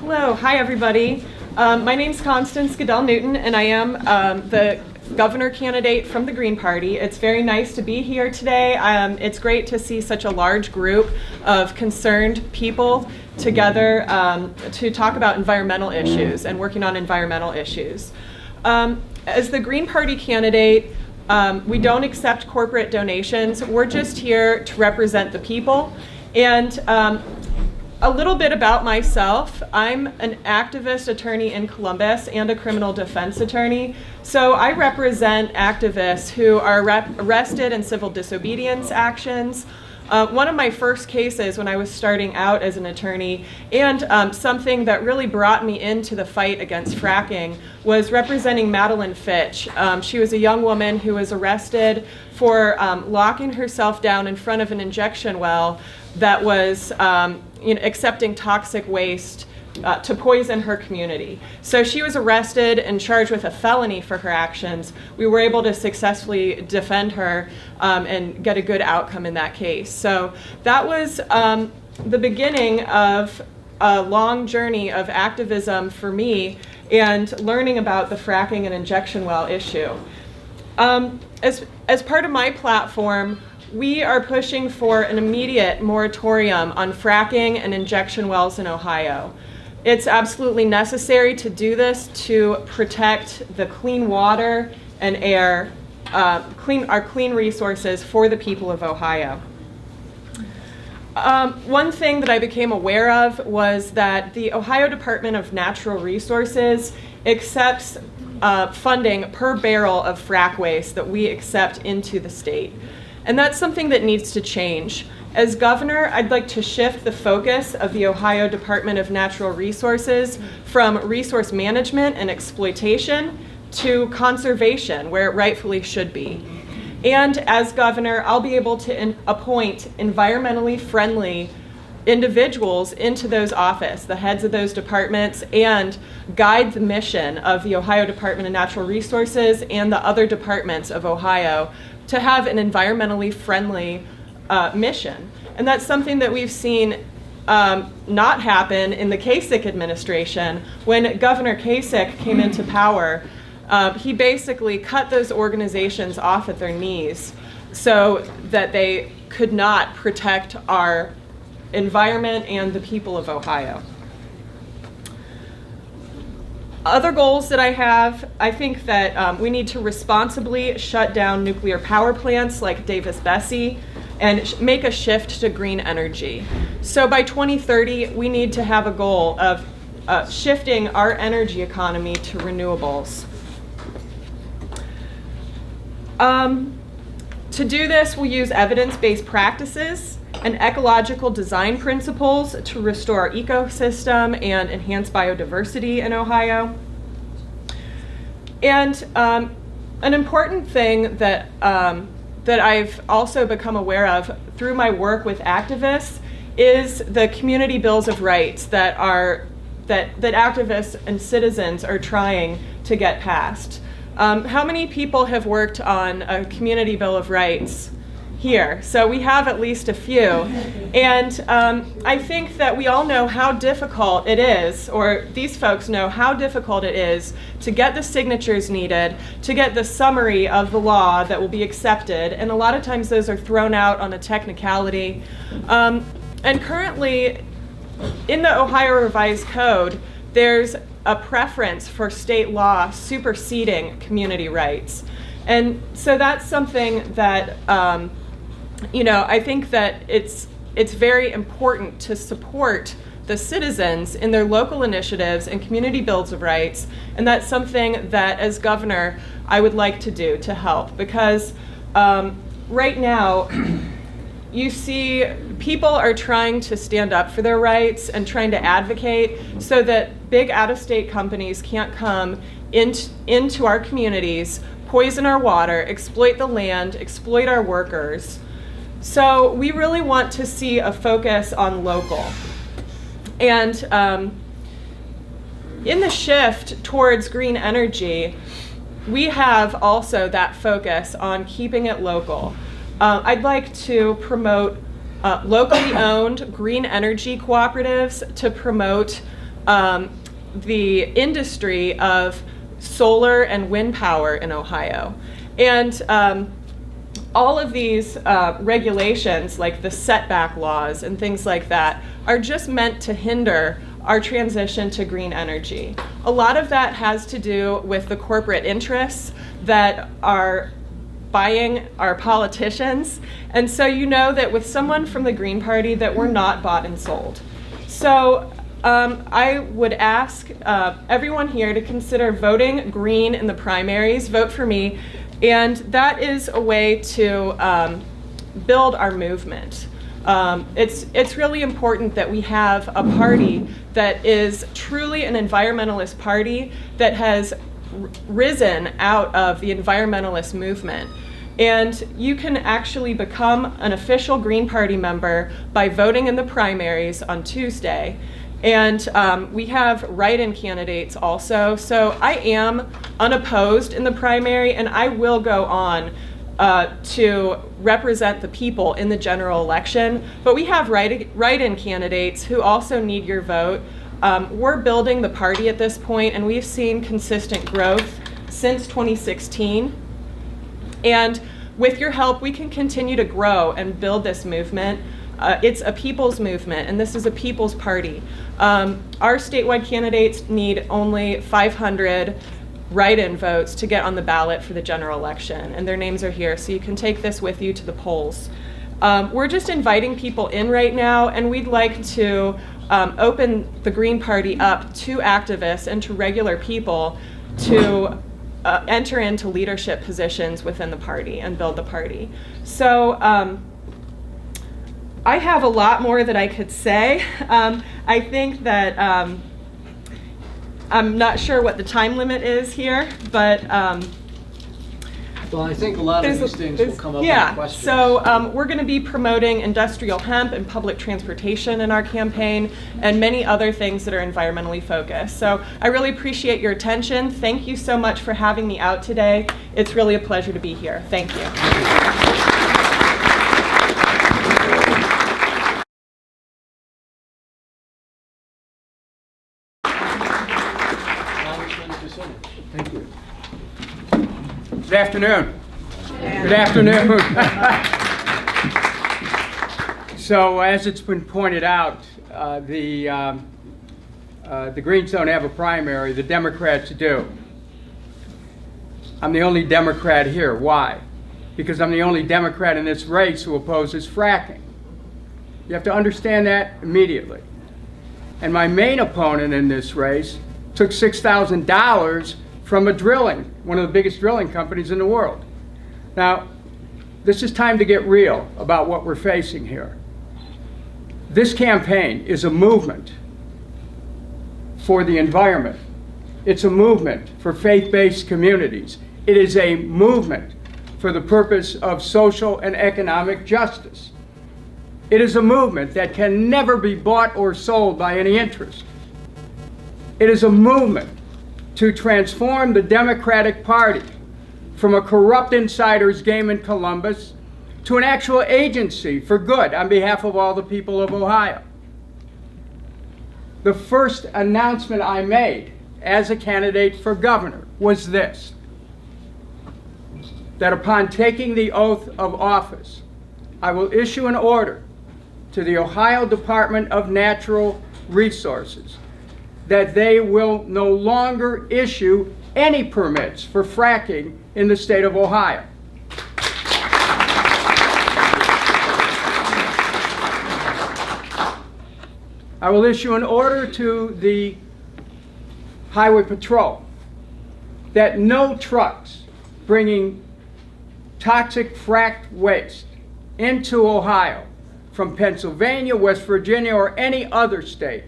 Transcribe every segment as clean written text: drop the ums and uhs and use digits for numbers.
Hello, hi everybody. My name's Constance Goodell-Newton, and I am the governor candidate from the Green Party. It's very nice to be here today. It's great to see such a large group of concerned people together to talk about environmental issues and working on environmental issues. As the Green Party candidate, we don't accept corporate donations. We're just here to represent the people. And a little bit about myself. I'm an activist attorney in Columbus and a criminal defense attorney. So I represent activists who are arrested in civil disobedience actions. One of my first cases when I was starting out as an attorney, and something that really brought me into the fight against fracking, was representing Madeline Fitch. She was a young woman who was arrested for locking herself down in front of an injection well that was accepting toxic waste to poison her community. So she was arrested and charged with a felony for her actions. We were able to successfully defend her and get a good outcome in that case. So that was the beginning of a long journey of activism for me and learning about the fracking and injection well issue. As part of my platform, we are pushing for an immediate moratorium on fracking and injection wells in Ohio. It's absolutely necessary to do this to protect the clean water and air, our clean resources for the people of Ohio. One thing that I became aware of was that the Ohio Department of Natural Resources accepts funding per barrel of frack waste that we accept into the state. And that's something that needs to change. As governor, I'd like to shift the focus of the Ohio Department of Natural Resources from resource management and exploitation to conservation, where it rightfully should be. And as governor, I'll be able to appoint environmentally friendly individuals into those offices, the heads of those departments, and guide the mission of the Ohio Department of Natural Resources and the other departments of Ohio to have an environmentally friendly mission. And that's something that we've seen not happen in the Kasich administration. When Governor Kasich came into power, he basically cut those organizations off at their knees so that they could not protect our environment and the people of Ohio. Other goals that I have, I think that we need to responsibly shut down nuclear power plants like Davis-Besse and make a shift to green energy. So by 2030, we need to have a goal of shifting our energy economy to renewables. To do this, we'll use evidence-based practices and ecological design principles to restore our ecosystem and enhance biodiversity in Ohio. And an important thing that I've also become aware of through my work with activists is the community bills of rights that activists and citizens are trying to get passed. How many people have worked on a community bill of rights here? So we have at least a few. And I think that we all know how difficult it is, or these folks know how difficult it is to get the signatures needed, to get the summary of the law that will be accepted. And a lot of times those are thrown out on a technicality. And currently, in the Ohio Revised Code, there's a preference for state law superseding community rights. And so that's something that I think that it's very important to support the citizens in their local initiatives and community bills of rights, and that's something that as governor I would like to do to help, because right now you see people are trying to stand up for their rights and trying to advocate so that big out-of-state companies can't come into our communities, poison our water, exploit the land, exploit our workers. So we really want to see a focus on local. And in the shift towards green energy, we have also that focus on keeping it local. I'd like to promote locally owned green energy cooperatives to promote the industry of solar and wind power in Ohio. And all of these regulations, like the setback laws and things like that, are just meant to hinder our transition to green energy. A lot of that has to do with the corporate interests that are buying our politicians. And so you know that with someone from the Green Party that we're not bought and sold. So I would ask everyone here to consider voting green in the primaries. Vote for me. And that is a way to build our movement. It's really important that we have a party that is truly an environmentalist party that has risen out of the environmentalist movement. And you can actually become an official Green Party member by voting in the primaries on Tuesday. And we have write-in candidates also. So I am unopposed in the primary, and I will go on to represent the people in the general election. But we have write-in candidates who also need your vote. We're building the party at this point, and we've seen consistent growth since 2016. And with your help, we can continue to grow and build this movement. It's a people's movement, and this is a people's party. Our statewide candidates need only 500 write-in votes to get on the ballot for the general election, and their names are here, so you can take this with you to the polls. We're just inviting people in right now, and we'd like to open the Green Party up to activists and to regular people to enter into leadership positions within the party and build the party. So I have a lot more that I could say. I think that I'm not sure what the time limit is here, but well, I think a lot of these things will come up in questions. So we're going to be promoting industrial hemp and public transportation in our campaign, and many other things that are environmentally focused. So I really appreciate your attention. Thank you so much for having me out today. It's really a pleasure to be here. Thank you. Thank you. Good afternoon. Good afternoon. So, as it's been pointed out, the Greens don't have a primary. The Democrats do. I'm the only Democrat here. Why? Because I'm the only Democrat in this race who opposes fracking. You have to understand that immediately. And my main opponent in this race took $6,000 from one of the biggest drilling companies in the world. Now, this is time to get real about what we're facing here. This campaign is a movement for the environment. It's a movement for faith-based communities. It is a movement for the purpose of social and economic justice. It is a movement that can never be bought or sold by any interest. It is a movement to transform the Democratic Party from a corrupt insider's game in Columbus to an actual agency for good on behalf of all the people of Ohio. The first announcement I made as a candidate for governor was this: that upon taking the oath of office, I will issue an order to the Ohio Department of Natural Resources that they will no longer issue any permits for fracking in the state of Ohio. I will issue an order to the Highway Patrol that no trucks bringing toxic fracked waste into Ohio from Pennsylvania, West Virginia, or any other state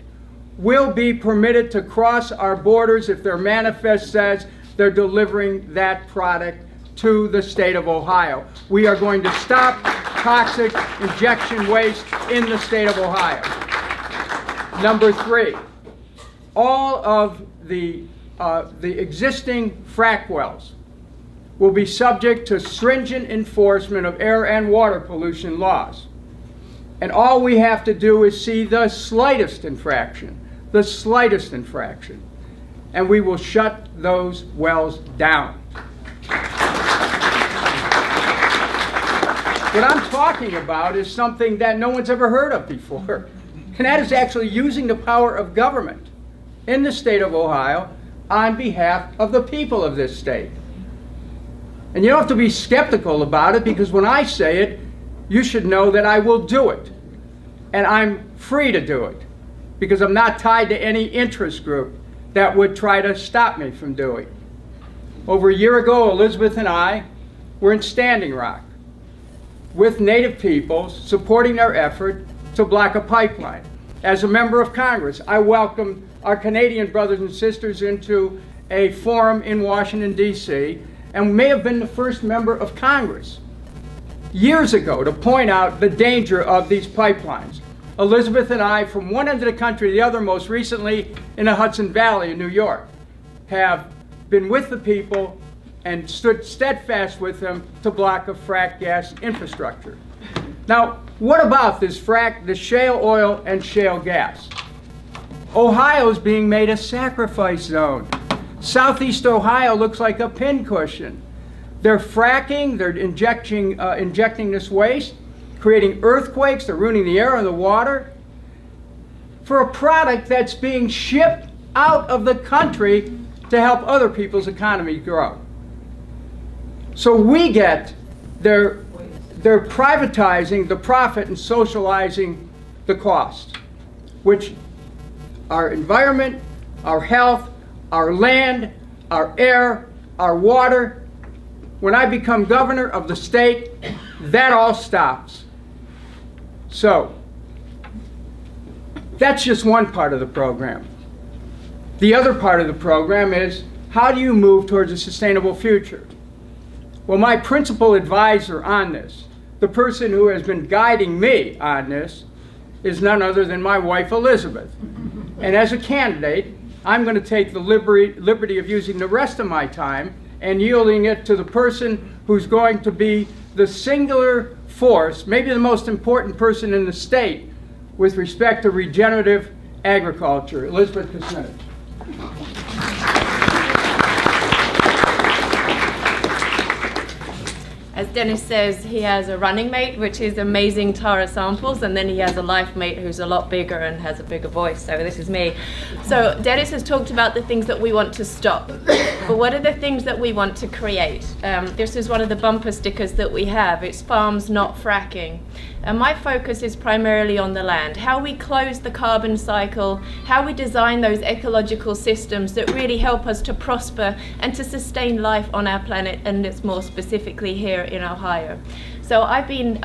will be permitted to cross our borders if their manifest says they're delivering that product to the state of Ohio. We are going to stop toxic injection waste in the state of Ohio. Number 3, all of the existing frack wells will be subject to stringent enforcement of air and water pollution laws. And all we have to do is see the slightest infraction, the slightest infraction, and we will shut those wells down. What I'm talking about is something that no one's ever heard of before, and that is actually using the power of government in the state of Ohio on behalf of the people of this state. And you don't have to be skeptical about it, because when I say it, you should know that I will do it. And I'm free to do it, because I'm not tied to any interest group that would try to stop me from doing it. Over a year ago, Elizabeth and I were in Standing Rock with Native peoples supporting their effort to block a pipeline. As a member of Congress, I welcomed our Canadian brothers and sisters into a forum in Washington, D.C., and may have been the first member of Congress years ago to point out the danger of these pipelines. Elizabeth and I, from one end of the country to the other, most recently in the Hudson Valley in New York, have been with the people and stood steadfast with them to block a frack gas infrastructure. Now, what about this shale oil and shale gas? Ohio is being made a sacrifice zone. Southeast Ohio looks like a pincushion. They're fracking, they're injecting this waste, creating earthquakes, they're ruining the air and the water for a product that's being shipped out of the country to help other people's economies grow. So we get, they're privatizing the profit and socializing the cost, which our environment, our health, our land, our air, our water. When I become governor of the state, that all stops. So, that's just one part of the program. The other part of the program is, how do you move towards a sustainable future? Well, my principal advisor on this, the person who has been guiding me on this, is none other than my wife, Elizabeth. And as a candidate, I'm going to take the liberty of using the rest of my time and yielding it to the person who's going to be the singular force, maybe the most important person in the state with respect to regenerative agriculture, Elizabeth Kucinich. As Dennis says, he has a running mate, which is amazing Tara Samples, and then he has a life mate who's a lot bigger and has a bigger voice, so this is me. So Dennis has talked about the things that we want to stop, but what are the things that we want to create? This is one of the bumper stickers that we have. It's farms, not fracking. And my focus is primarily on the land, how we close the carbon cycle, how we design those ecological systems that really help us to prosper and to sustain life on our planet, and it's more specifically here in Ohio. So I've been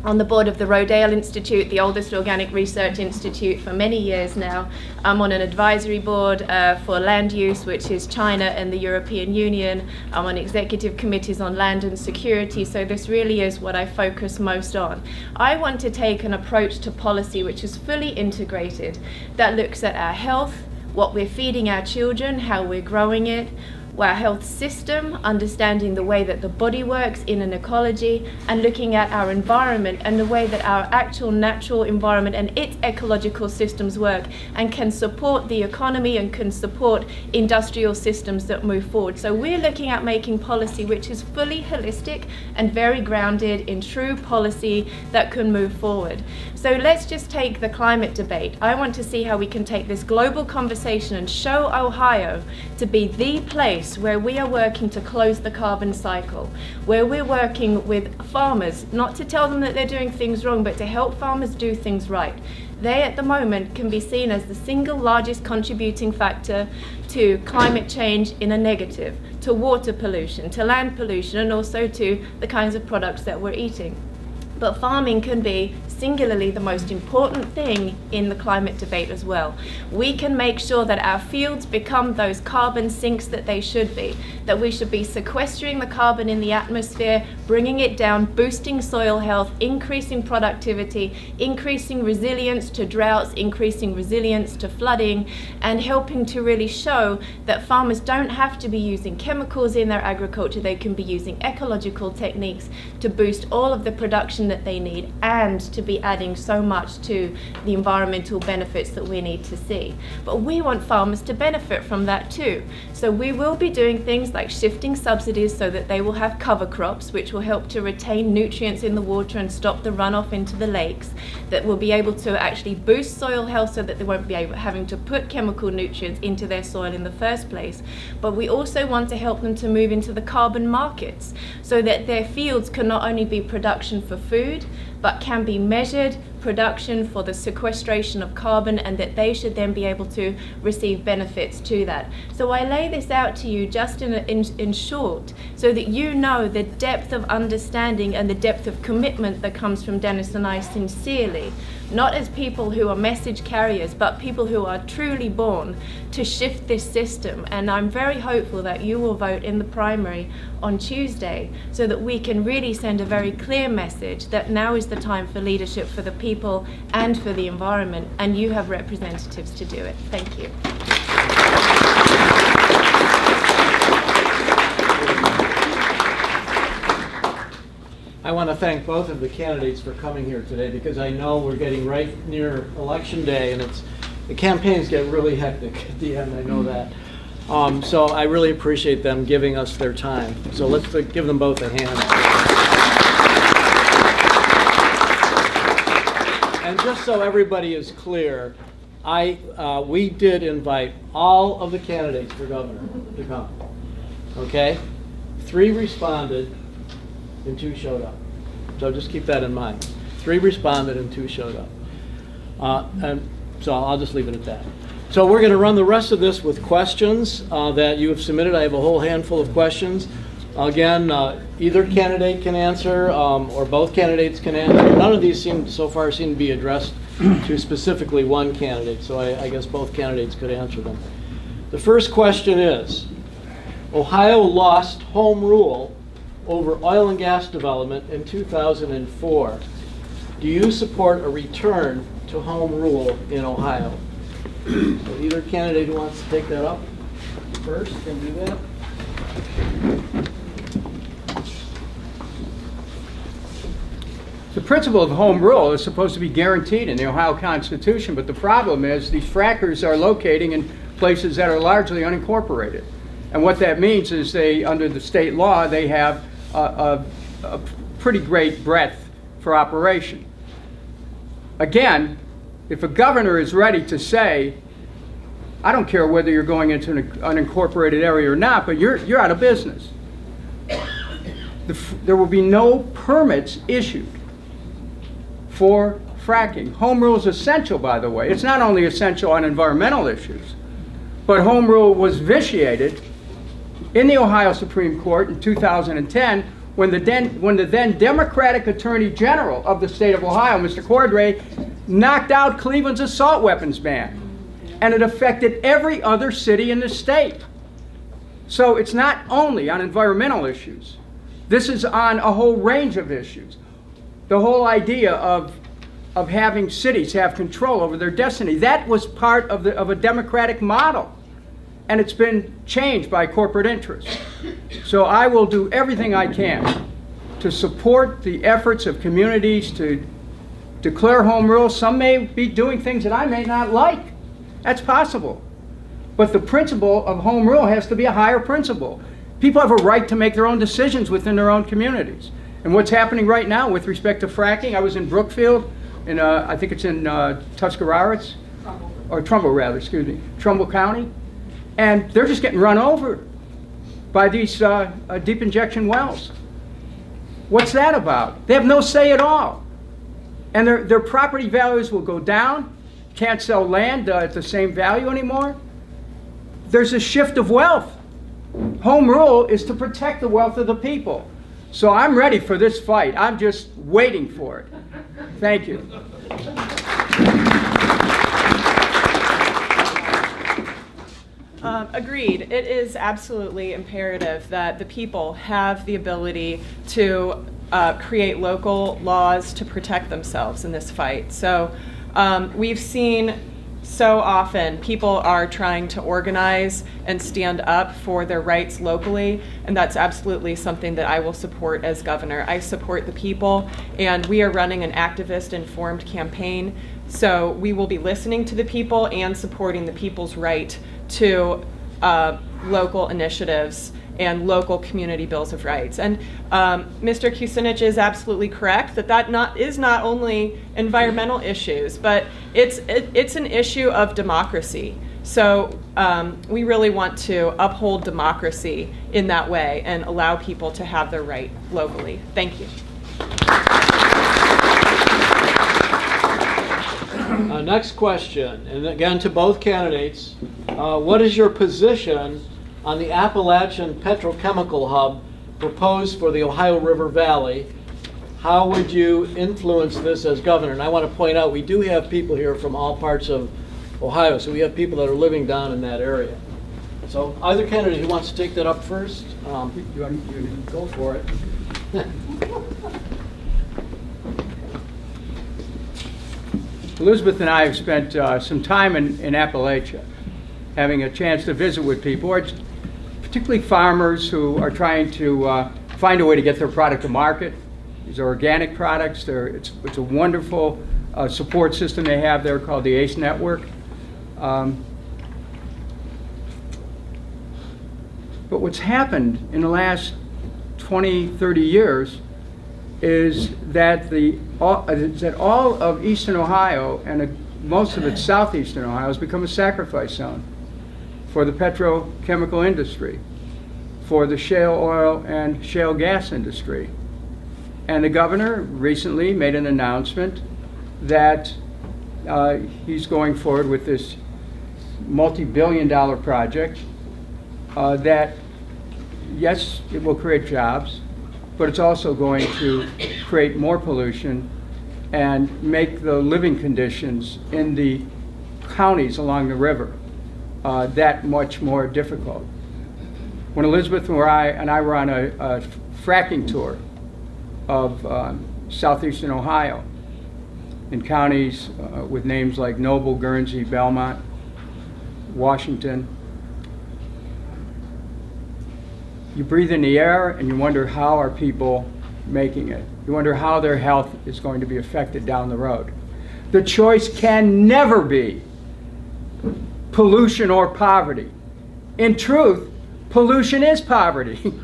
on the board of the Rodale Institute, the oldest organic research institute, for many years now. I'm on an advisory board for land use, which is China and the European Union. I'm on executive committees on land and security, so this really is what I focus most on. I want to take an approach to policy which is fully integrated, that looks at our health, what we're feeding our children, how we're growing it, our health system, understanding the way that the body works in an ecology, and looking at our environment and the way that our actual natural environment and its ecological systems work and can support the economy and can support industrial systems that move forward. So we're looking at making policy which is fully holistic and very grounded in true policy that can move forward. So let's just take the climate debate. I want to see how we can take this global conversation and show Ohio to be the place where we are working to close the carbon cycle, where we're working with farmers, not to tell them that they're doing things wrong, but to help farmers do things right. They, at the moment, can be seen as the single largest contributing factor to climate change in a negative, to water pollution, to land pollution, and also to the kinds of products that we're eating. But farming can be singularly the most important thing in the climate debate as well. We can make sure that our fields become those carbon sinks that they should be, that we should be sequestering the carbon in the atmosphere, bringing it down, boosting soil health, increasing productivity, increasing resilience to droughts, increasing resilience to flooding, and helping to really show that farmers don't have to be using chemicals in their agriculture. They can be using ecological techniques to boost all of the production protection that they need, and to be adding so much to the environmental benefits that we need to see. But we want farmers to benefit from that too. So we will be doing things like shifting subsidies so that they will have cover crops, which will help to retain nutrients in the water and stop the runoff into the lakes, that will be able to actually boost soil health so that they won't be having to put chemical nutrients into their soil in the first place. But we also want to help them to move into the carbon markets so that their fields can not only be production for food, but can be measured production for the sequestration of carbon, and that they should then be able to receive benefits to that. So I lay this out to you just in short, so that you know the depth of understanding and the depth of commitment that comes from Dennis and I sincerely, not as people who are message carriers, but people who are truly born to shift this system. And I'm very hopeful that you will vote in the primary on Tuesday, so that we can really send a very clear message that now is the time for leadership for the people and for the environment, and you have representatives to do it. Thank you. I want to thank both of the candidates for coming here today, because I know we're getting right near Election Day, and the campaigns get really hectic at the end, I know that. So I really appreciate them giving us their time. So let's give them both a hand. And just so everybody is clear, we did invite all of the candidates for governor to come. Okay? 3 responded and 2 showed up. So just keep that in mind. 3 responded and 2 showed up. And so I'll just leave it at that. So we're going to run the rest of this with questions that you have submitted. I have a whole handful of questions. Again, either candidate can answer or both candidates can answer. None of these so far seem to be addressed to specifically one candidate, so I guess both candidates could answer them. The first question is, Ohio lost home rule over oil and gas development in 2004. Do you support a return to home rule in Ohio? So either candidate who wants to take that up first can do that. The principle of home rule is supposed to be guaranteed in the Ohio Constitution, but the problem is these frackers are locating in places that are largely unincorporated. And what that means is under the state law, they have a pretty great breadth for operation. Again, if a governor is ready to say, I don't care whether you're going into an unincorporated area or not, but you're out of business, there will be no permits issued for fracking. Home rule is essential, by the way. It's not only essential on environmental issues, but home rule was vitiated in the Ohio Supreme Court in 2010 when the then Democratic Attorney General of the state of Ohio, Mr. Cordray, knocked out Cleveland's assault weapons ban. And it affected every other city in the state. So it's not only on environmental issues. This is on a whole range of issues. The whole idea of having cities have control over their destiny, that was part of a democratic model. And it's been changed by corporate interests. So I will do everything I can to support the efforts of communities to declare home rule. Some may be doing things that I may not like. That's possible. But the principle of home rule has to be a higher principle. People have a right to make their own decisions within their own communities. And what's happening right now with respect to fracking, I was in Brookfield, I think it's in Tuscarawas, or Trumbull rather, excuse me, Trumbull County. And they're just getting run over by these deep injection wells. What's that about? They have no say at all. And their property values will go down, can't sell land at the same value anymore. There's a shift of wealth. Home rule is to protect the wealth of the people. So I'm ready for this fight. I'm just waiting for it. Thank you. Agreed. It is absolutely imperative that the people have the ability to create local laws to protect themselves in this fight. So we've seen so often people are trying to organize and stand up for their rights locally, and that's absolutely something that I will support as governor. I support the people, and we are running an activist-informed campaign, so we will be listening to the people and supporting the people's right to local initiatives and local community bills of rights. And Mr. Kucinich is absolutely correct that is not only environmental issues, but it's an issue of democracy. So we really want to uphold democracy in that way and allow people to have their right locally. Thank you. Next question, and again to both candidates. What is your position on the Appalachian Petrochemical Hub proposed for the Ohio River Valley? How would you influence this as governor? And I want to point out, we do have people here from all parts of Ohio, so we have people that are living down in that area. So either candidate who wants to take that up first? You go for it. Elizabeth and I have spent some time in Appalachia, having a chance to visit with people, particularly farmers who are trying to find a way to get their product to market. These are organic products. It's a wonderful support system they have there called the ACE Network. But what's happened in the last 20, 30 years is that all of eastern Ohio and most of its southeastern Ohio has become a sacrifice zone for the petrochemical industry, for the shale oil and shale gas industry. And the governor recently made an announcement that he's going forward with this multi-billion-dollar project that, yes, it will create jobs, but it's also going to create more pollution and make the living conditions in the counties along the river that much more difficult. When Elizabeth and I were on a fracking tour of southeastern Ohio in counties with names like Noble, Guernsey, Belmont, Washington, you breathe in the air and you wonder how are people making it. You wonder how their health is going to be affected down the road. The choice can never be pollution or poverty. In truth, pollution is poverty.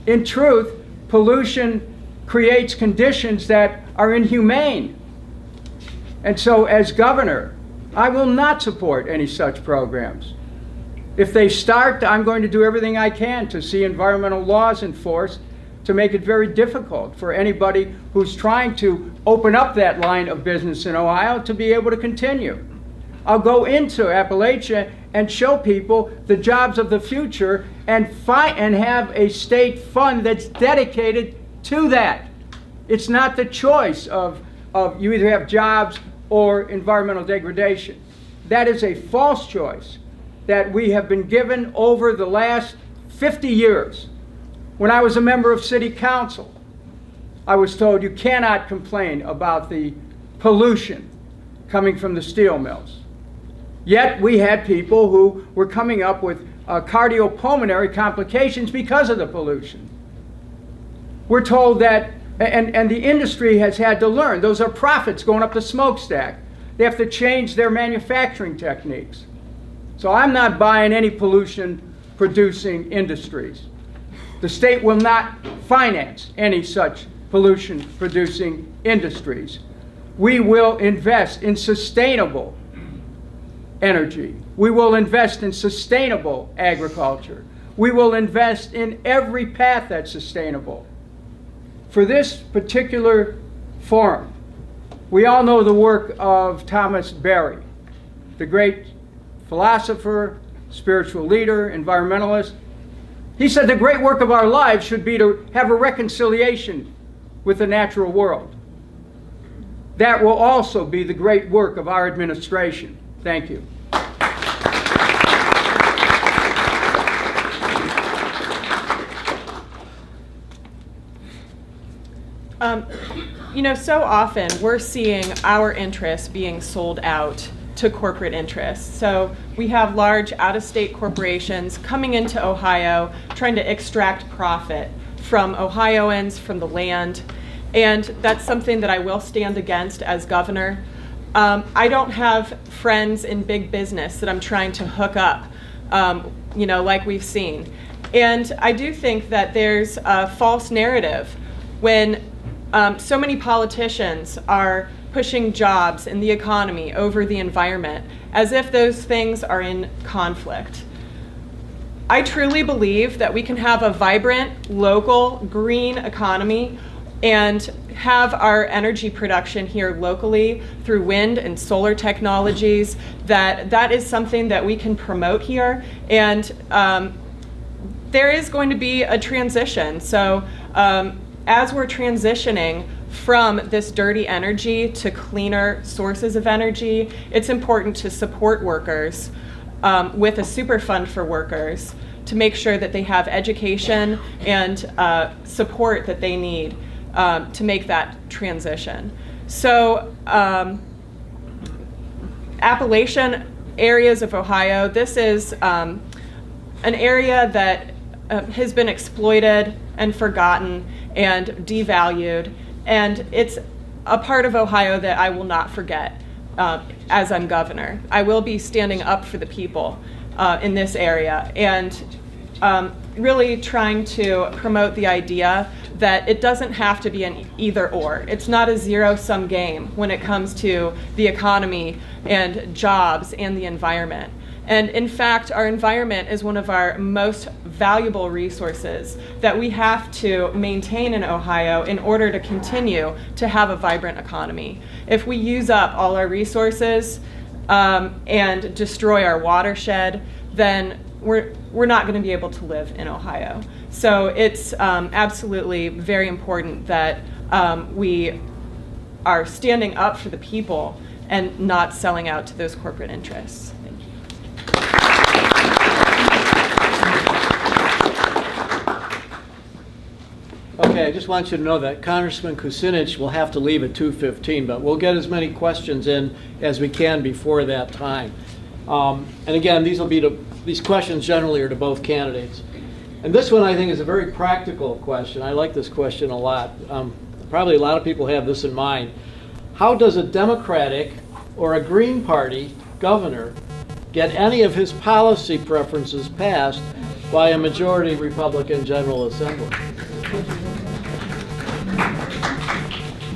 In truth, pollution creates conditions that are inhumane. And so as governor, I will not support any such programs. If they start, I'm going to do everything I can to see environmental laws enforced to make it very difficult for anybody who's trying to open up that line of business in Ohio to be able to continue. I'll go into Appalachia and show people the jobs of the future and have a state fund that's dedicated to that. It's not the choice of you either have jobs or environmental degradation. That is a false choice that we have been given over the last 50 years. When I was a member of city council, I was told you cannot complain about the pollution coming from the steel mills. Yet we had people who were coming up with cardiopulmonary complications because of the pollution. We're told that, and the industry has had to learn, those are profits going up the smokestack. They have to change their manufacturing techniques. So I'm not buying any pollution-producing industries. The state will not finance any such pollution-producing industries. We will invest in sustainable energy. We will invest in sustainable agriculture. We will invest in every path that's sustainable. For this particular forum, we all know the work of Thomas Berry, the great philosopher, spiritual leader, environmentalist. He said the great work of our lives should be to have a reconciliation with the natural world. That will also be the great work of our administration. Thank you. So often we're seeing our interests being sold out to corporate interests. So we have large out-of-state corporations coming into Ohio trying to extract profit from Ohioans, from the land, and that's something that I will stand against as governor. I don't have friends in big business that I'm trying to hook up, like we've seen. And I do think that there's a false narrative when so many politicians are pushing jobs and the economy over the environment, as if those things are in conflict. I truly believe that we can have a vibrant, local, green economy and have our energy production here locally through wind and solar technologies. That is something that we can promote here. And there is going to be a transition. So as we're transitioning from this dirty energy to cleaner sources of energy, it's important to support workers with a super fund for workers to make sure that they have education and support that they need to make that transition. So Appalachian areas of Ohio, this is an area that has been exploited and forgotten and devalued. And it's a part of Ohio that I will not forget as I'm governor. I will be standing up for the people in this area and really trying to promote the idea that it doesn't have to be an either or. It's not a zero-sum game when it comes to the economy and jobs and the environment. And in fact, our environment is one of our most valuable resources that we have to maintain in Ohio in order to continue to have a vibrant economy. If we use up all our resources and destroy our watershed, then we're not going to be able to live in Ohio. So it's absolutely very important that we are standing up for the people and not selling out to those corporate interests. Thank you. Okay, I just want you to know that Congressman Kucinich will have to leave at 2:15, but we'll get as many questions in as we can before that time. And again, these questions generally are to both candidates. And this one I think is a very practical question. I like this question a lot. Probably a lot of people have this in mind. How does a Democratic or a Green Party governor get any of his policy preferences passed by a majority Republican General Assembly?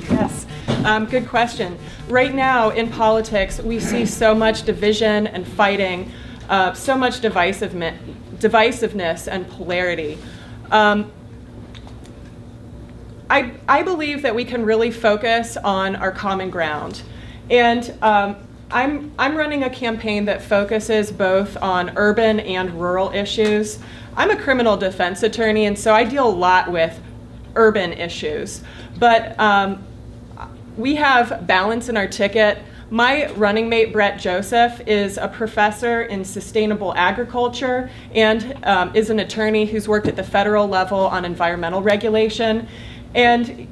Yes, good question. Right now in politics, we see so much division and fighting, so much divisiveness and polarity. I believe that we can really focus on our common ground. And I'm running a campaign that focuses both on urban and rural issues. I'm a criminal defense attorney, and so I deal a lot with urban issues. But we have balance in our ticket. My running mate, Brett Joseph, is a professor in sustainable agriculture and is an attorney who's worked at the federal level on environmental regulation. And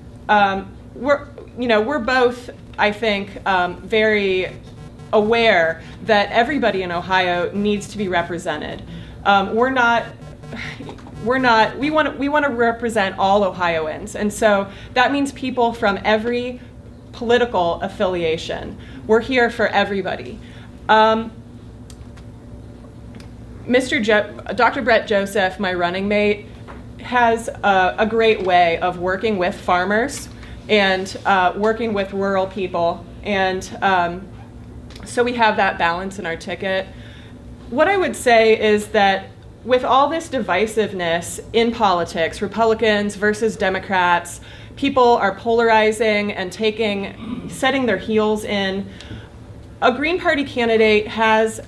we're both, I think, very aware that everybody in Ohio needs to be represented. We want to represent all Ohioans, and so that means people from every political affiliation. We're here for everybody. Dr. Brett Joseph, my running mate, has a great way of working with farmers and working with rural people, and so we have that balance in our ticket. What I would say is that with all this divisiveness in politics, Republicans versus Democrats, people are polarizing and setting their heels in. A Green Party candidate has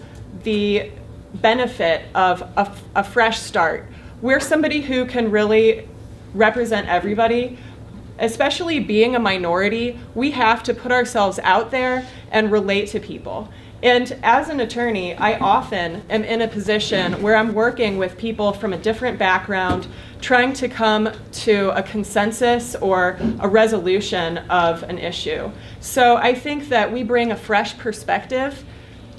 the benefit of a fresh start. We're somebody who can really represent everybody. Especially being a minority, we have to put ourselves out there and relate to people. And as an attorney, I often am in a position where I'm working with people from a different background, trying to come to a consensus or a resolution of an issue. So I think that we bring a fresh perspective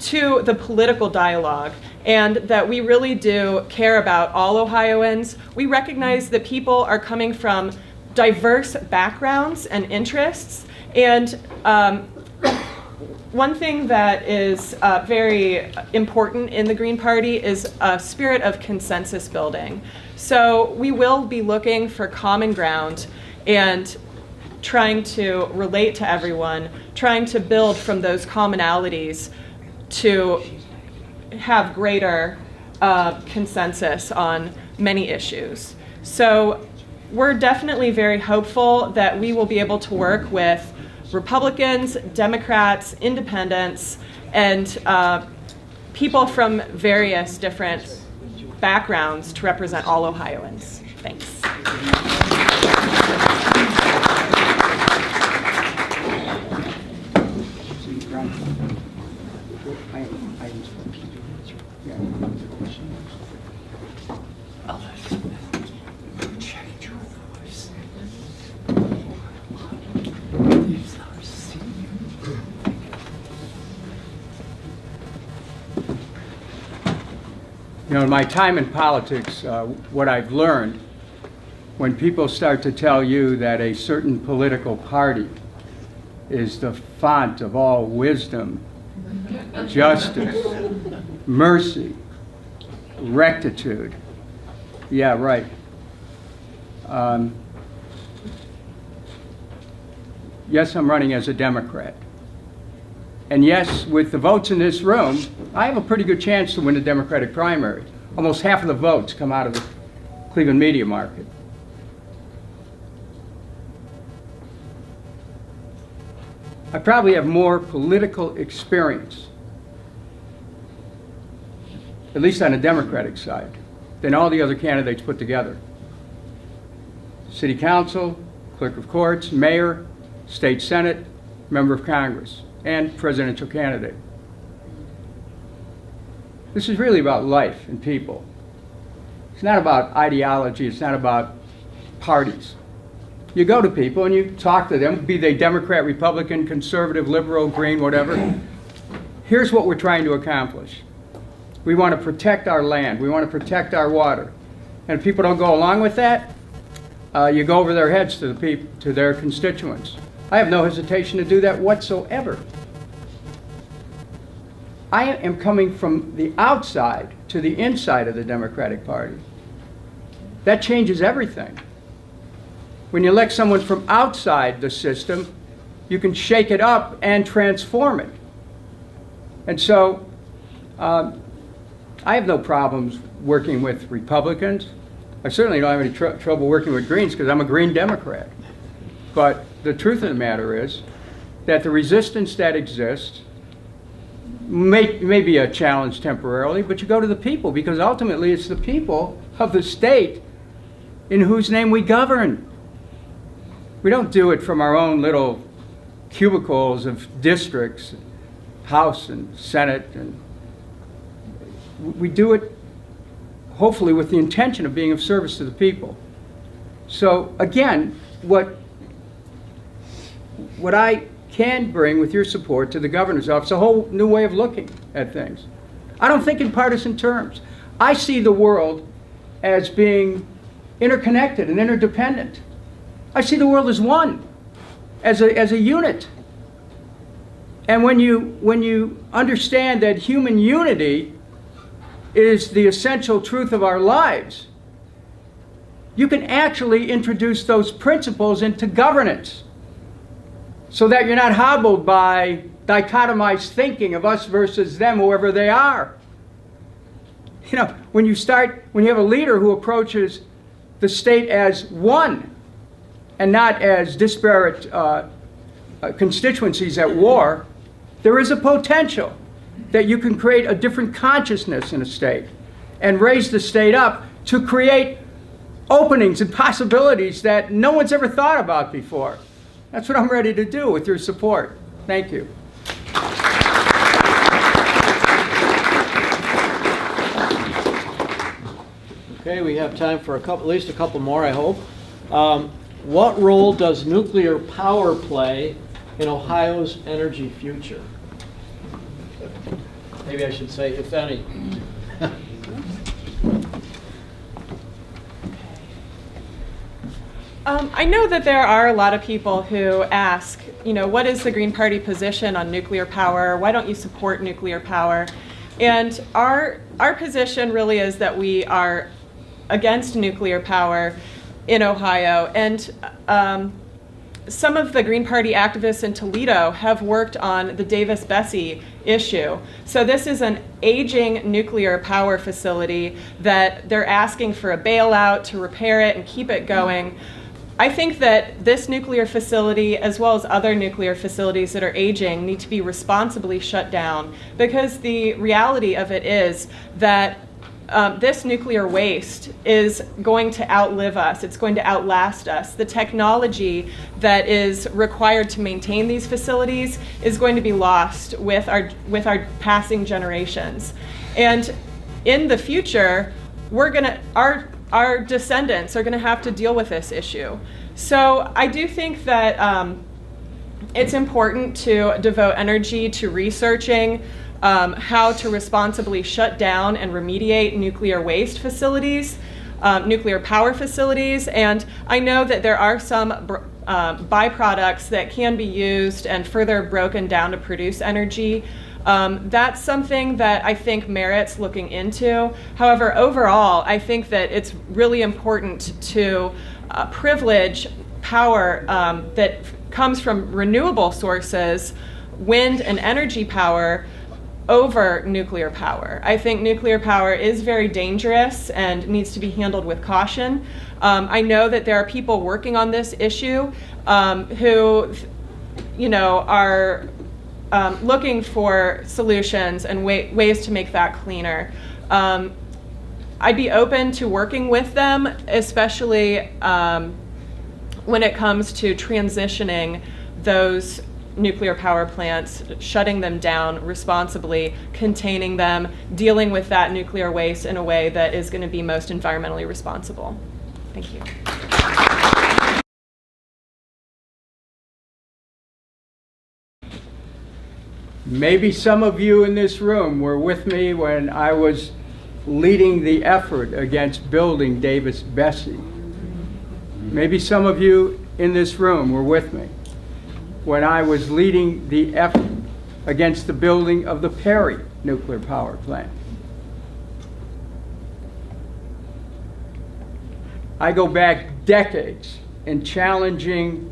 to the political dialogue, and that we really do care about all Ohioans. We recognize that people are coming from diverse backgrounds and interests, and one thing that is very important in the Green Party is a spirit of consensus building. So we will be looking for common ground and trying to relate to everyone, trying to build from those commonalities to have greater consensus on many issues. So we're definitely very hopeful that we will be able to work with Republicans, Democrats, independents, and people from various different backgrounds to represent all Ohioans. Thanks. You know, in my time in politics, what I've learned, when people start to tell you that a certain political party is the font of all wisdom, justice, mercy, rectitude, yeah, right. Yes, I'm running as a Democrat. And yes, with the votes in this room, I have a pretty good chance to win the Democratic primary. Almost half of the votes come out of the Cleveland media market. I probably have more political experience, at least on the Democratic side, than all the other candidates put together. City council, clerk of courts, mayor, state senate, member of Congress, and presidential candidate. This is really about life and people. It's not about ideology, it's not about parties. You go to people and you talk to them, be they Democrat, Republican, conservative, liberal, green, whatever. Here's what we're trying to accomplish. We want to protect our land, we want to protect our water. And if people don't go along with that, you go over their heads to the people, to their constituents. I have no hesitation to do that whatsoever. I am coming from the outside to the inside of the Democratic Party. That changes everything. When you elect someone from outside the system, you can shake it up and transform it. And so, I have no problems working with Republicans. I certainly don't have any trouble working with Greens because I'm a Green Democrat. But the truth of the matter is that the resistance that exists may be a challenge temporarily, but you go to the people because ultimately it's the people of the state in whose name we govern. We don't do it from our own little cubicles of districts, House and Senate, and we do it hopefully with the intention of being of service to the people. So again, what I can bring with your support to the governor's office, a whole new way of looking at things. I don't think in partisan terms. I see the world as being interconnected and interdependent. I see the world as one, as a unit. And when you understand that human unity is the essential truth of our lives, you can actually introduce those principles into governance so that you're not hobbled by dichotomized thinking of us versus them, whoever they are. You know, when you have a leader who approaches the state as one and not as disparate constituencies at war, there is a potential that you can create a different consciousness in a state and raise the state up to create openings and possibilities that no one's ever thought about before. That's what I'm ready to do with your support. Thank you. Okay, we have time for at least a couple more, I hope. What role does nuclear power play in Ohio's energy future? Maybe I should say, if any. I know that there are a lot of people who ask, what is the Green Party position on nuclear power? Why don't you support nuclear power? And our position really is that we are against nuclear power in Ohio. And some of the Green Party activists in Toledo have worked on the Davis-Besse issue. So this is an aging nuclear power facility that they're asking for a bailout to repair it and keep it going. I think that this nuclear facility, as well as other nuclear facilities that are aging, need to be responsibly shut down, because the reality of it is that this nuclear waste is going to outlive us. It's going to outlast us. The technology that is required to maintain these facilities is going to be lost with our passing generations. And in the future, our descendants are going to have to deal with this issue. So I do think that it's important to devote energy to researching how to responsibly shut down and remediate nuclear waste facilities, nuclear power facilities. And I know that there are some byproducts that can be used and further broken down to produce energy. That's something that I think merits looking into. However, overall, I think that it's really important to privilege power that comes from renewable sources, wind and energy power, over nuclear power. I think nuclear power is very dangerous and needs to be handled with caution. I know that there are people working on this issue who, are looking for solutions and ways to make that cleaner. I'd be open to working with them, especially when it comes to transitioning those nuclear power plants, shutting them down responsibly, containing them, dealing with that nuclear waste in a way that is going to be most environmentally responsible. Thank you. Maybe some of you in this room were with me when I was leading the effort against building Davis-Besse. Maybe some of you in this room were with me when I was leading the effort against the building of the Perry nuclear power plant. I go back decades in challenging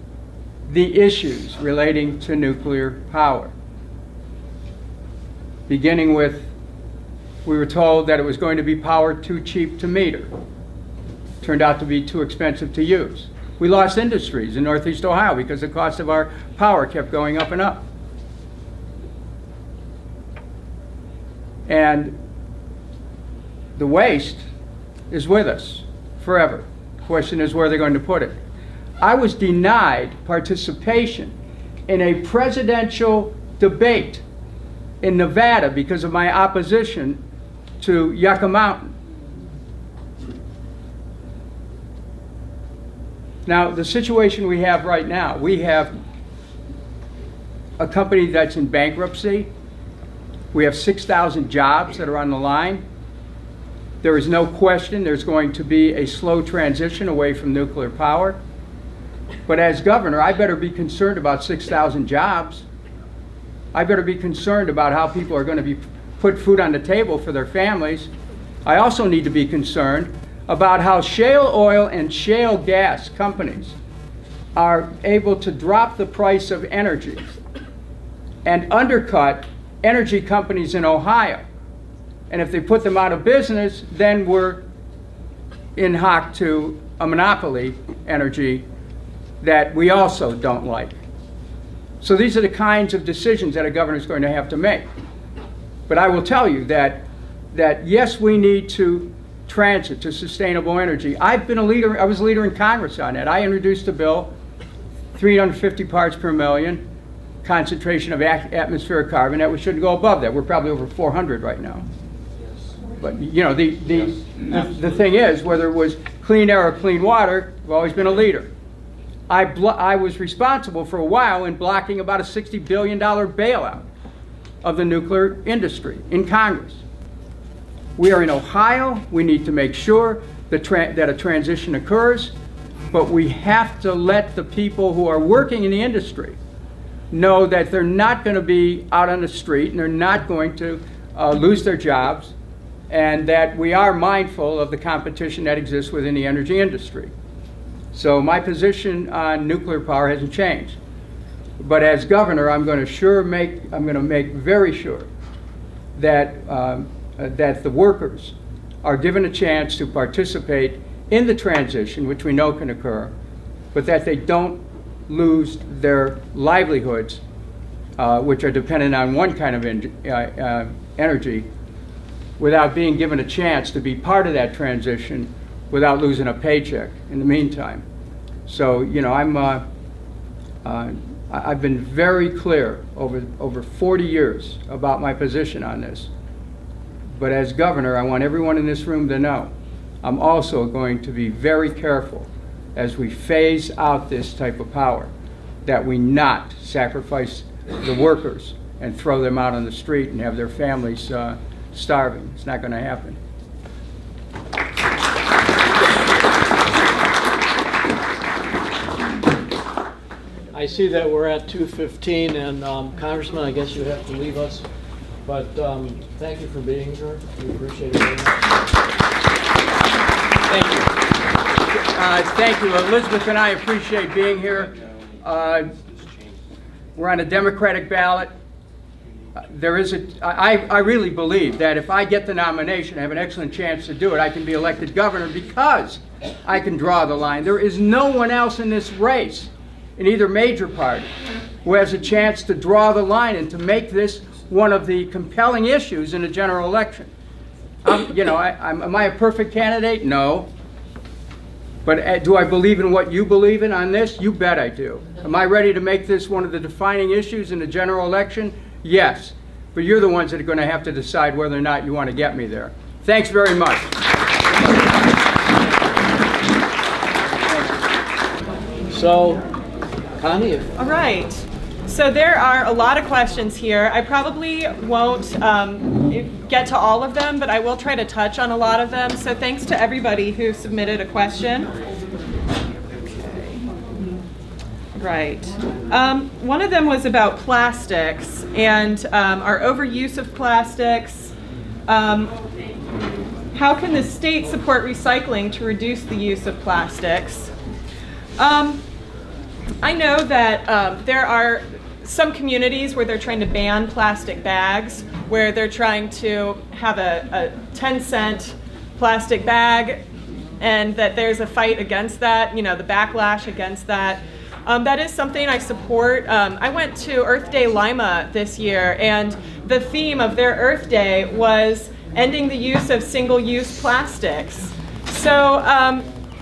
the issues relating to nuclear power. Beginning with, we were told that it was going to be power too cheap to meter. Turned out to be too expensive to use. We lost industries in Northeast Ohio because the cost of our power kept going up and up. And the waste is with us forever. The question is where they're going to put it. I was denied participation in a presidential debate in Nevada because of my opposition to Yucca Mountain. Now, the situation we have right now, we have a company that's in bankruptcy. We have 6,000 jobs that are on the line. There is no question there's going to be a slow transition away from nuclear power. But as governor, I better be concerned about 6,000 jobs. I better be concerned about how people are going to be put food on the table for their families. I also need to be concerned about how shale oil and shale gas companies are able to drop the price of energy and undercut energy companies in Ohio. And if they put them out of business, then we're in hock to a monopoly energy that we also don't like. So these are the kinds of decisions that a governor is going to have to make. But I will tell you that yes, we need to transit to sustainable energy. I was a leader in Congress on that. I introduced a bill, 350 parts per million, concentration of atmospheric carbon, that we shouldn't go above that. We're probably over 400 right now. But the thing is, whether it was clean air or clean water, I've always been a leader. I was responsible for a while in blocking about a $60 billion bailout of the nuclear industry in Congress. We are in Ohio. We need to make sure that a transition occurs, but we have to let the people who are working in the industry know that they're not going to be out on the street and they're not going to lose their jobs, and that we are mindful of the competition that exists within the energy industry. So my position on nuclear power hasn't changed. But as governor, I'm going to make very sure that that the workers are given a chance to participate in the transition, which we know can occur, but that they don't lose their livelihoods, which are dependent on one kind of energy, without being given a chance to be part of that transition without losing a paycheck in the meantime. So, you know, I've been very clear over 40 years about my position on this. But as governor, I want everyone in this room to know I'm also going to be very careful as we phase out this type of power that we not sacrifice the workers and throw them out on the street and have their families starving. It's not going to happen. I see that we're at 2:15, and Congressman, I guess you have to leave us. But thank you for being here. We appreciate it very much. Thank you. Thank you. Elizabeth and I appreciate being here. We're on a Democratic ballot. I really believe that if I get the nomination, I have an excellent chance to do it. I can be elected governor because I can draw the line. There is no one else in this race, in either major party, who has a chance to draw the line and to make this one of the compelling issues in a general election. Am I a perfect candidate? No. But do I believe in what you believe in on this? You bet I do. Am I ready to make this one of the defining issues in the general election? Yes. But you're the ones that are going to have to decide whether or not you want to get me there. Thanks very much. So, Connie, All right. So there are a lot of questions here. I probably won't get to all of them, but I will try to touch on a lot of them. So thanks to everybody who submitted a question. Okay. Right. One of them was about plastics and our overuse of plastics. How can the state support recycling to reduce the use of plastics? I know that there are some communities where they're trying to ban plastic bags, where they're trying to have a 10-cent plastic bag, and that there's a fight against that, you know, the backlash against that. That is something I support. I went to Earth Day Lima this year, and the theme of their Earth Day was ending the use of single-use plastics. So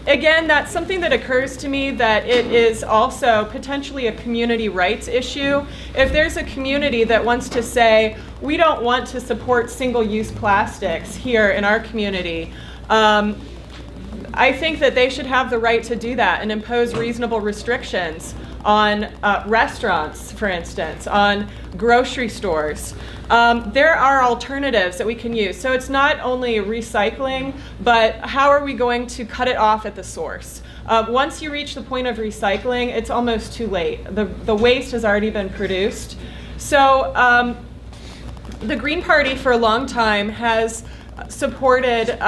again, that's something that occurs to me, that it is also potentially a community rights issue. If there's a community that wants to say, we don't want to support single-use plastics here in our community, I think that they should have the right to do that and impose reasonable restrictions on restaurants, for instance, on grocery stores. There are alternatives that we can use. So it's not only recycling, but how are we going to cut it off at the source? Once you reach the point of recycling, it's almost too late. The waste has already been produced. So the Green Party for a long time has supported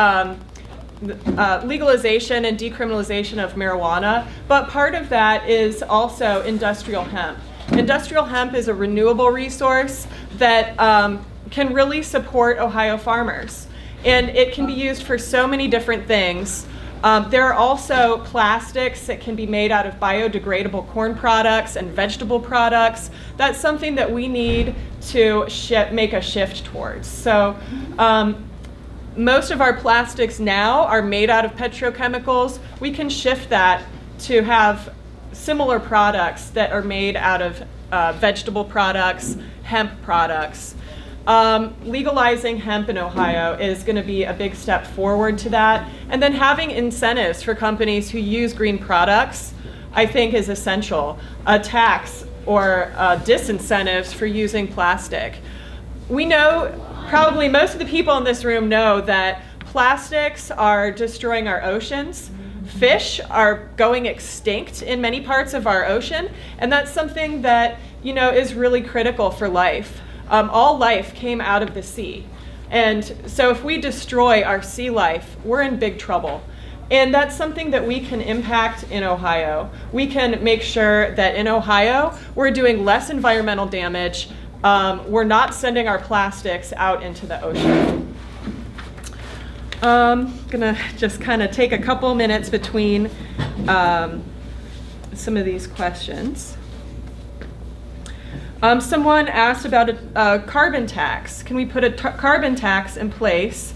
legalization and decriminalization of marijuana, but part of that is also industrial hemp. Industrial hemp is a renewable resource that can really support Ohio farmers, and it can be used for so many different things. There are also plastics that can be made out of biodegradable corn products and vegetable products. That's something that we need to make a shift towards. So most of our plastics now are made out of petrochemicals. We can shift that to have similar products that are made out of vegetable products, hemp products. Legalizing hemp in Ohio is going to be a big step forward to that. And then having incentives for companies who use green products, I think, is essential. A tax or disincentives for using plastic. We know, probably most of the people in this room know that plastics are destroying our oceans. Fish are going extinct in many parts of our ocean, and that's something that, you know, is really critical for life. All life came out of the sea. And so if we destroy our sea life, we're in big trouble. And that's something that we can impact in Ohio. We can make sure that in Ohio, we're doing less environmental damage. We're not sending our plastics out into the ocean. Gonna just kind of take a couple minutes between some of these questions. Someone asked about a carbon tax. Can we put a carbon tax in place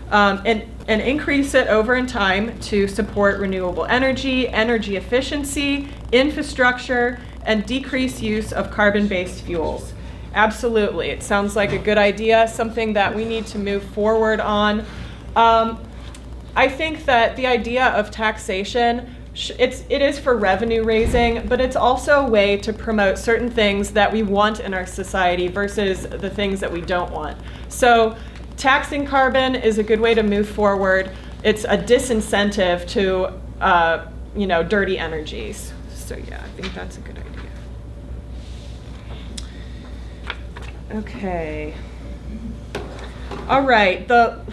and increase it over in time to support renewable energy, energy efficiency, infrastructure, and decrease use of carbon-based fuels? Absolutely. It sounds like a good idea, something that we need to move forward on. I think that the idea of taxation, it is for revenue raising, but it's also a way to promote certain things that we want in our society versus the things that we don't want. So taxing carbon is a good way to move forward. It's a disincentive to, dirty energies. So yeah, I think that's a good idea. Okay. All right, the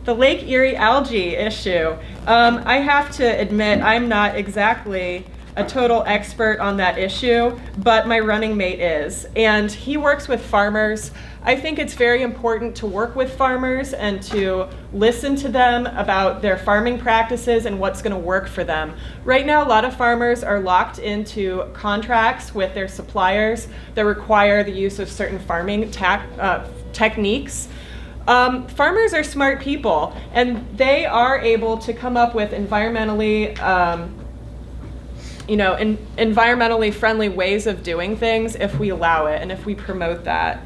Lake Erie algae issue. I have to admit, I'm not exactly a total expert on that issue, but my running mate is, and he works with farmers. I think it's very important to work with farmers and to listen to them about their farming practices and what's going to work for them. Right now, a lot of farmers are locked into contracts with their suppliers that require the use of certain farming techniques. Farmers are smart people, and they are able to come up with environmentally friendly ways of doing things if we allow it and if we promote that.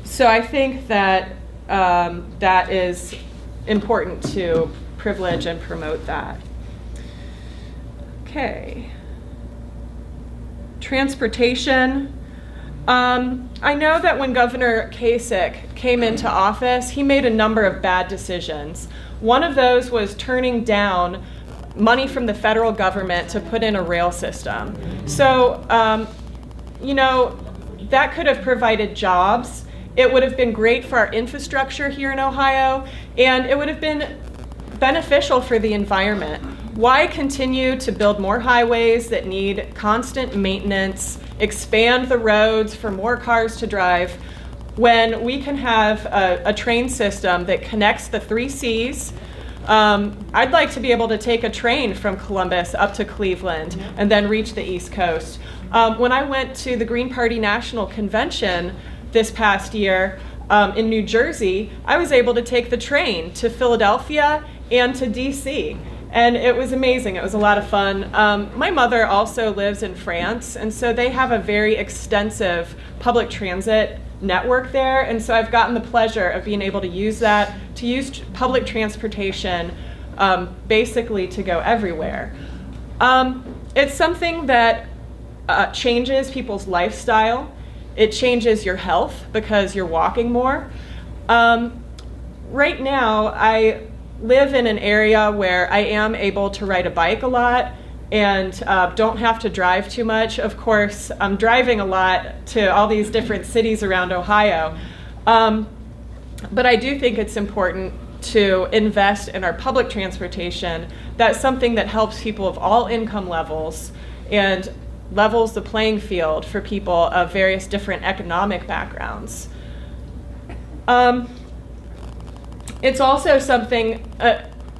So I think that that is important to privilege and promote that. Okay. Transportation. I know that when Governor Kasich came into office, he made a number of bad decisions. One of those was turning down money from the federal government to put in a rail system. So, that could have provided jobs. It would have been great for our infrastructure here in Ohio, and it would have been beneficial for the environment. Why continue to build more highways that need constant maintenance, expand the roads for more cars to drive, when we can have a train system that connects the 3 Cs? I'd like to be able to take a train from Columbus up to Cleveland and then reach the East Coast. When I went to the Green Party National Convention this past year in New Jersey, I was able to take the train to Philadelphia and to DC. And it was amazing. It was a lot of fun. My mother also lives in France, and so they have a very extensive public transit network there. And so I've gotten the pleasure of being able to use that, to use public transportation basically to go everywhere. It's something that changes people's lifestyle. It changes your health because you're walking more. Right now, I live in an area where I am able to ride a bike a lot and don't have to drive too much. Of course, I'm driving a lot to all these different cities around Ohio. But I do think it's important to invest in our public transportation. That's something that helps people of all income levels and levels the playing field for people of various different economic backgrounds. It's also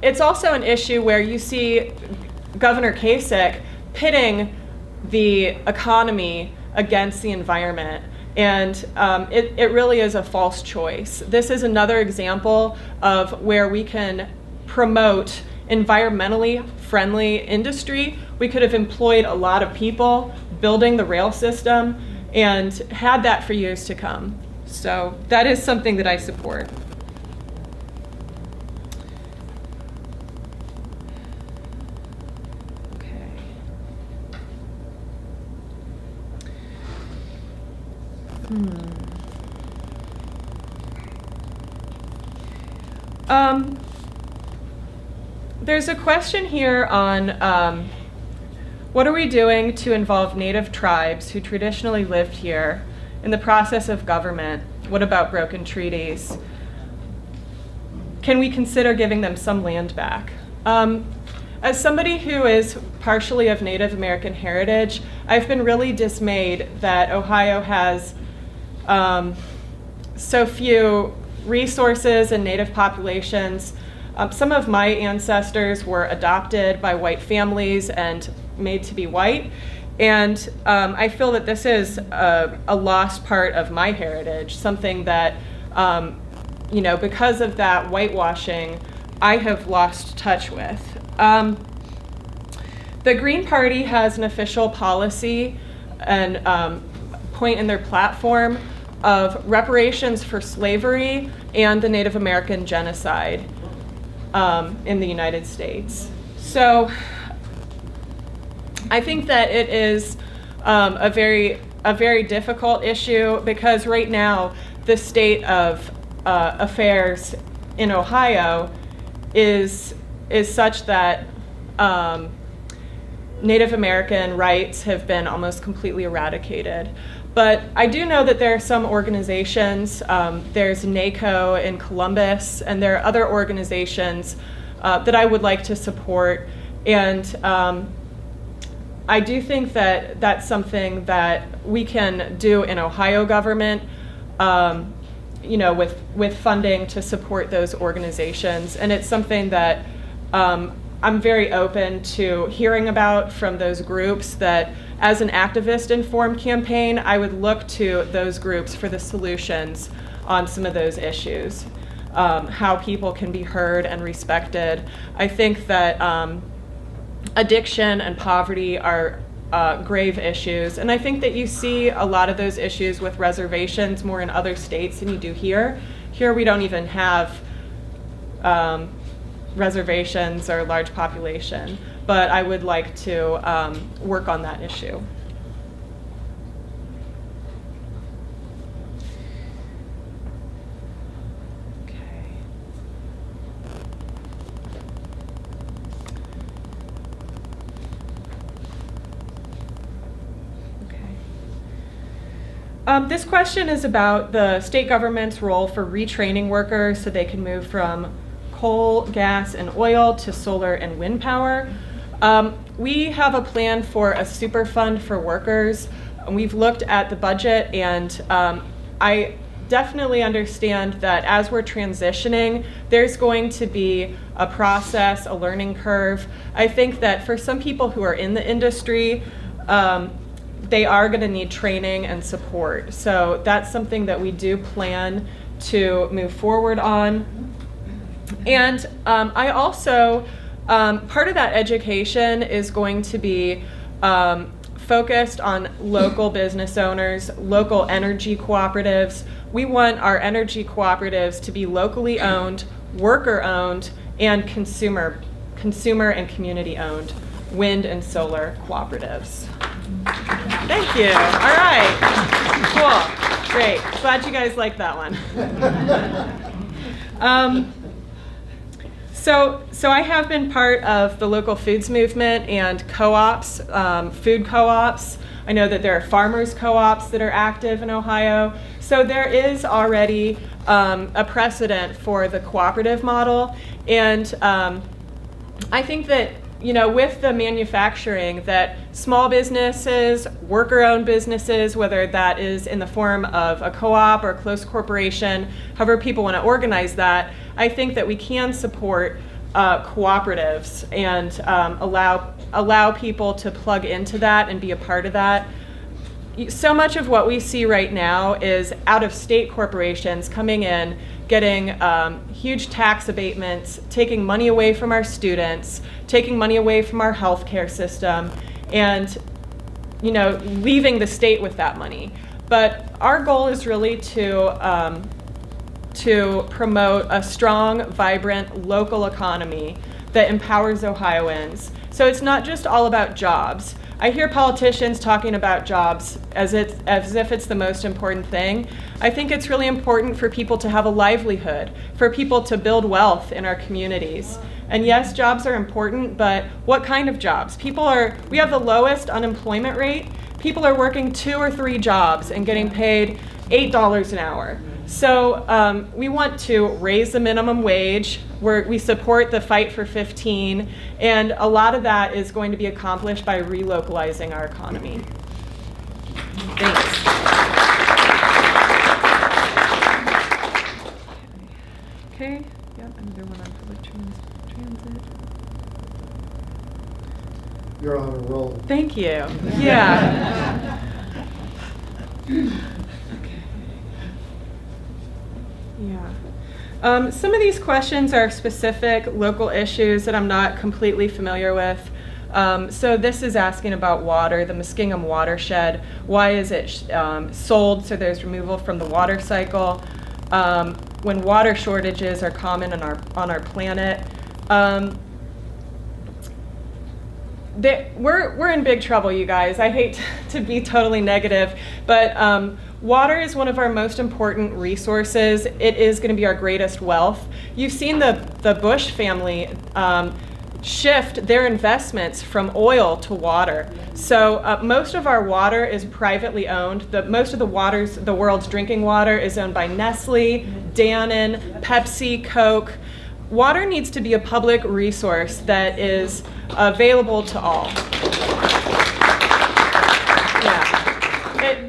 it's also an issue where you see Governor Kasich pitting the economy against the environment, and it really is a false choice. This is another example of where we can promote environmentally friendly industry. We could have employed a lot of people building the rail system and had that for years to come. So that is something that I support. There's a question here on what are we doing to involve Native tribes who traditionally lived here in the process of government? What about broken treaties? Can we consider giving them some land back? As somebody who is partially of Native American heritage, I've been really dismayed that Ohio has so few resources and Native populations. Some of my ancestors were adopted by white families and made to be white. And I feel that this is a lost part of my heritage, something that, because of that whitewashing, I have lost touch with. The Green Party has an official policy and point in their platform of reparations for slavery and the Native American genocide in the United States. So I think that it is a very difficult issue because right now the state of affairs in Ohio is such that Native American rights have been almost completely eradicated. But I do know that there are some organizations, there's NACO in Columbus, and there are other organizations that I would like to support. And I do think that that's something that we can do in Ohio government, with funding to support those organizations. And it's something that I'm very open to hearing about from those groups that as an activist-informed campaign, I would look to those groups for the solutions on some of those issues, how people can be heard and respected. I think that addiction and poverty are grave issues, and I think that you see a lot of those issues with reservations more in other states than you do here. Here we don't even have reservations or a large population, but I would like to work on that issue. This question is about the state government's role for retraining workers so they can move from coal, gas, and oil to solar and wind power. We have a plan for a super fund for workers. We've looked at the budget, and I definitely understand that as we're transitioning, there's going to be a process, a learning curve. I think that for some people who are in the industry, they are going to need training and support. So that's something that we do plan to move forward on. And I also, part of that education is going to be focused on local business owners, local energy cooperatives. We want our energy cooperatives to be locally owned, worker owned, and consumer and community owned wind and solar cooperatives. Thank you. All right. Cool. Great. Glad you guys liked that one. So I have been part of the local foods movement and co-ops, food co-ops. I know that there are farmers co-ops that are active in Ohio. So there is already a precedent for the cooperative model. And I think that, with the manufacturing, that small businesses, worker-owned businesses, whether that is in the form of a co-op or a close corporation, however people want to organize that, I think that we can support cooperatives and allow people to plug into that and be a part of that. So much of what we see right now is out-of-state corporations coming in, getting huge tax abatements, taking money away from our students, taking money away from our healthcare system, and leaving the state with that money. But our goal is really to promote a strong, vibrant local economy that empowers Ohioans. So it's not just all about jobs. I hear politicians talking about jobs as if it's the most important thing. I think it's really important for people to have a livelihood, for people to build wealth in our communities. And yes, jobs are important, but what kind of jobs? We have the lowest unemployment rate. People are working 2 or 3 jobs and getting paid $8 an hour. So we want to raise the minimum wage. We support the Fight for 15, and a lot of that is going to be accomplished by relocalizing our economy. Thanks. Okay, yep, another one on public transit. You're on a roll. Thank you. Yeah. Yeah. Some of these questions are specific local issues that I'm not completely familiar with. So this is asking about water, the Muskingum watershed. Why is it sold so there's removal from the water cycle? When water shortages are common on our planet. We're in big trouble, you guys. I hate to be totally negative, but water is one of our most important resources. It is going to be our greatest wealth. You've seen the Bush family shift their investments from oil to water. So most of our water is privately owned. Most of the world's drinking water is owned by Nestle, Danone, Pepsi, Coke. Water needs to be a public resource that is available to all. Yeah.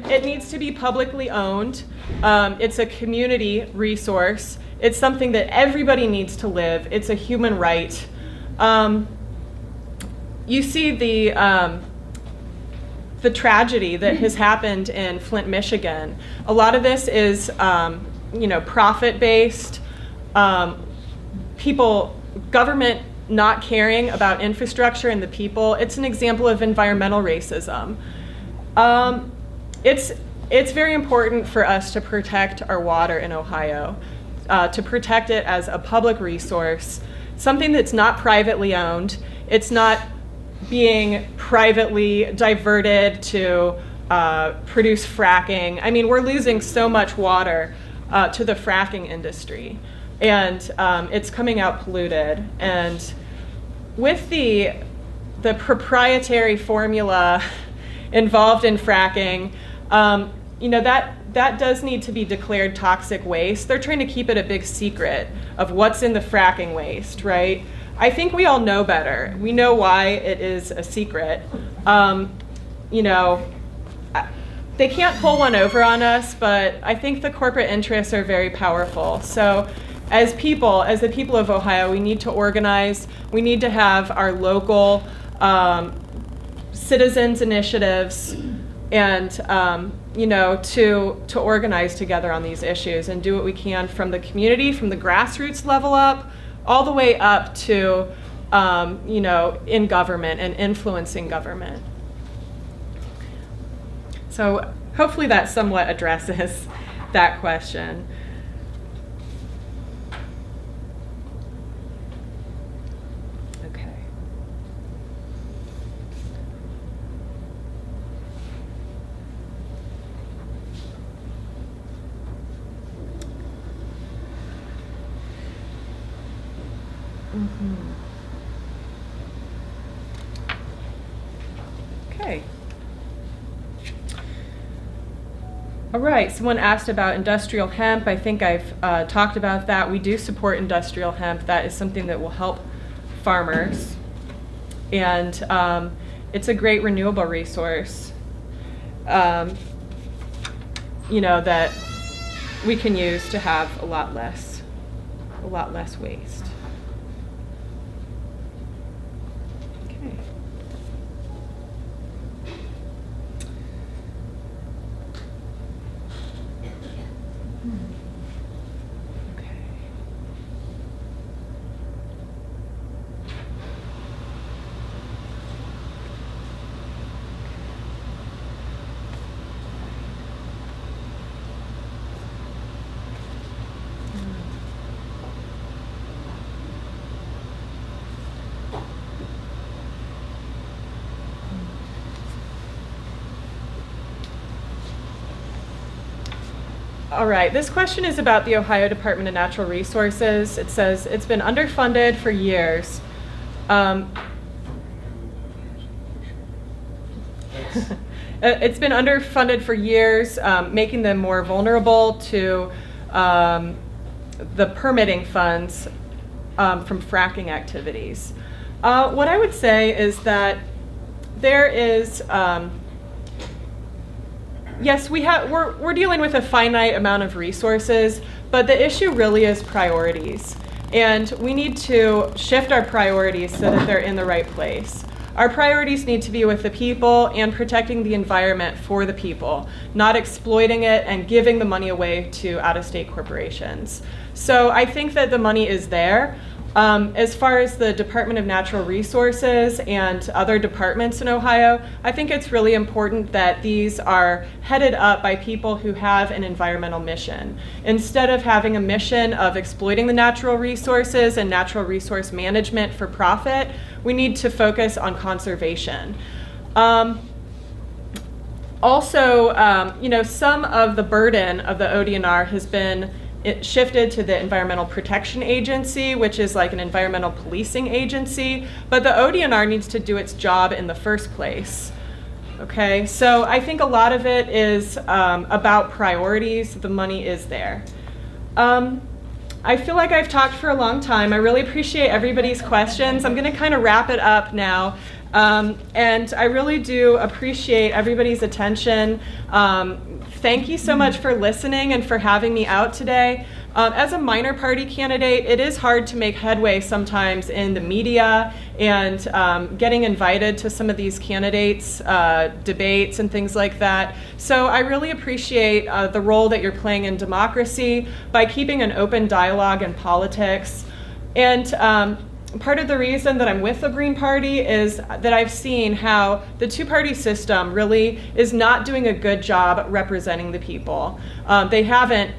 It needs to be publicly owned. It's a community resource. It's something that everybody needs to live. It's a human right. You see the tragedy that has happened in Flint, Michigan. A lot of this is, profit-based. Government not caring about infrastructure and the people. It's an example of environmental racism. It's very important for us to protect our water in Ohio, to protect it as a public resource, something that's not privately owned. It's not being privately diverted to produce fracking. I mean, we're losing so much water to the fracking industry. And it's coming out polluted. And with the proprietary formula involved in fracking, that does need to be declared toxic waste. They're trying to keep it a big secret of what's in the fracking waste, right? I think we all know better. We know why it is a secret. They can't pull one over on us, but I think the corporate interests are very powerful. So as the people of Ohio, we need to organize. We need to have our local citizens initiatives and, to organize together on these issues and do what we can from the community, from the grassroots level up, all the way up to, in government and influencing government. So hopefully that somewhat addresses that question. Okay. All right, someone asked about industrial hemp. I think I've talked about that. We do support industrial hemp. That is something that will help farmers. And it's a great renewable resource, that we can use to have a lot less waste. All right, this question is about the Ohio Department of Natural Resources. It says it's been underfunded for years. It's been underfunded for years, making them more vulnerable to the permitting funds from fracking activities. What I would say is that there is, yes, we're dealing with a finite amount of resources, but the issue really is priorities. And we need to shift our priorities so that they're in the right place. Our priorities need to be with the people and protecting the environment for the people, not exploiting it and giving the money away to out-of-state corporations. So I think that the money is there. As far as the Department of Natural Resources and other departments in Ohio, I think it's really important that these are headed up by people who have an environmental mission. Instead of having a mission of exploiting the natural resources and natural resource management for profit, we need to focus on conservation. Also, some of the burden of the ODNR has been shifted to the Environmental Protection Agency, which is like an environmental policing agency, but the ODNR needs to do its job in the first place. Okay, so I think a lot of it is about priorities. The money is there. I feel like I've talked for a long time. I really appreciate everybody's questions. I'm going to kind of wrap it up now. And I really do appreciate everybody's attention. Thank you so much for listening and for having me out today. As a minor party candidate, it is hard to make headway sometimes in the media and getting invited to some of these candidates' debates and things like that. So I really appreciate the role that you're playing in democracy by keeping an open dialogue in politics. And part of the reason that I'm with the Green Party is that I've seen how the two-party system really is not doing a good job representing the people. They haven't,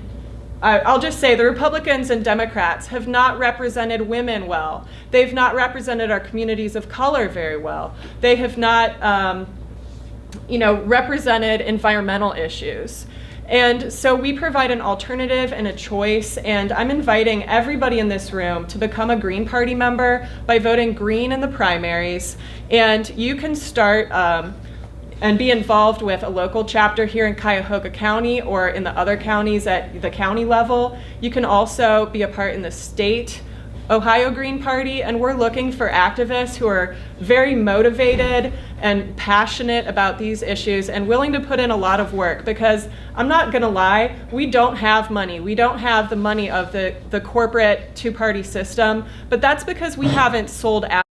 I'll just say the Republicans and Democrats have not represented women well. They've not represented our communities of color very well. They have not, represented environmental issues. And so we provide an alternative and a choice, and I'm inviting everybody in this room to become a Green Party member by voting Green in the primaries. And you can start and be involved with a local chapter here in Cuyahoga County or in the other counties at the county level. You can also be a part in the state Ohio Green Party, and we're looking for activists who are very motivated and passionate about these issues and willing to put in a lot of work, because I'm not gonna lie, we don't have money. We don't have the money of the corporate two-party system, but that's because we haven't sold out.